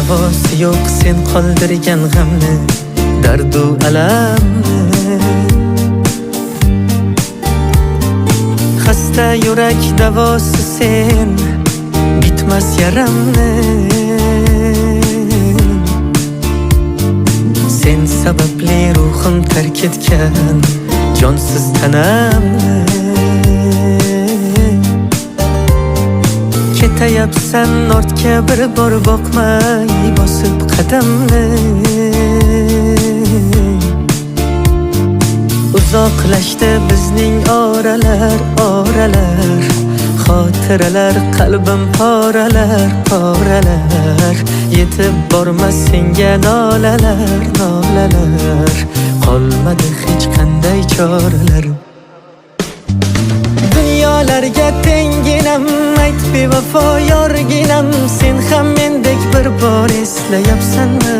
davosi yo'q sen qoldirgan g'amni, dardu alamni. Xasta yurak davosi sen, bitmas yaramni. Sen sababli ruhim tark etgan jonsiz tanamni. Ketayapsan ortga bir bor boqmay bosib qadamni. Uzoqlashdi bizning oralar, oralar. Xotiralar qalbim poralar, poralar. Yetib bormas senga nolalar, nolalar. Qolmadi hech qanday choralar. Dunyolarga tenginam, ayt bevafo yorginam. Sen ham mendek bir bor eslayapsanmi?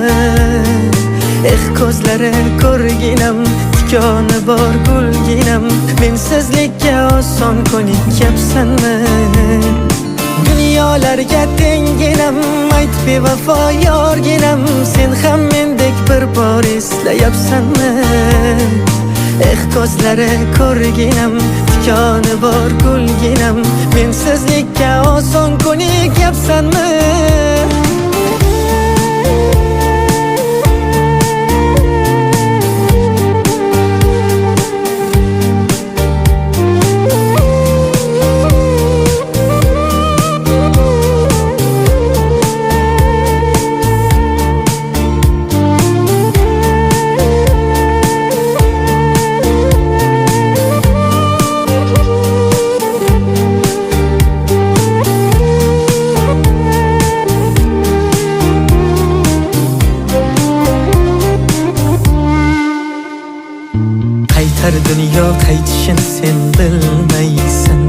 Ko'zlari ko'rginam, tikoni bor gulginam. Mensizlikka oson ko'nikyapsanmi? Dunyolarga tenginam, ayt bevafo yorginam. Sen ham mendek bir bor eslayapsanmi? Ko'zlari ko'rginam, tikoni bor gulginam. Mensizlikka oson ko'nikyapsanmi? Qaytar dunyo qaytishin sen bilmaysan.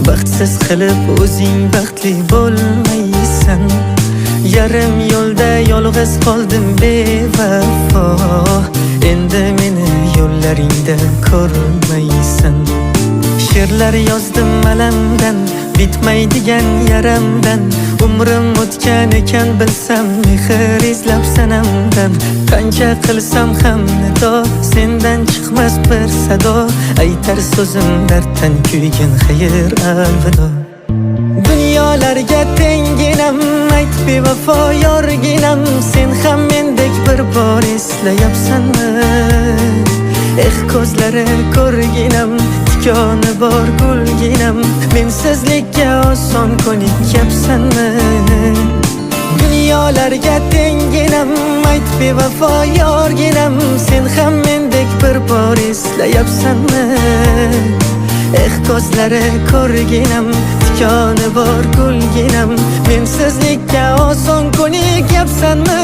Baxtsiz qilib o'zing baxtli bo'lmaysan. Yarim yo'lda yolg'iz qoldim bevafo. Endi meni yo'llaringda ko'rmaysan. She'rlar yozdim alamdan, bitmaydigan yaramdan. Umrim o'tgan ekan bilsam mehr izlab sanamdan. Qancha qilsam ham nido, sendan chiqmas bir sado. Aytar so'zim darddan kuygan xayr alvido. Dunyolarga tenginam, ayt bevafo yorginam. Sen ham mendek bir bor eslayapsanmi? Ko'zlari ko'rginam, tikoni bor gulginam. Mensizlikka oson ko'nikyapsanmi? Dunyolarga tenginam, ayt bevafo yorginam. Sen ham mendek bir bor eslayapsanmi? Ko'zlari ko'rginam, tikoni bor gulginam. Mensizlikka oson ko'nikyapsanmi?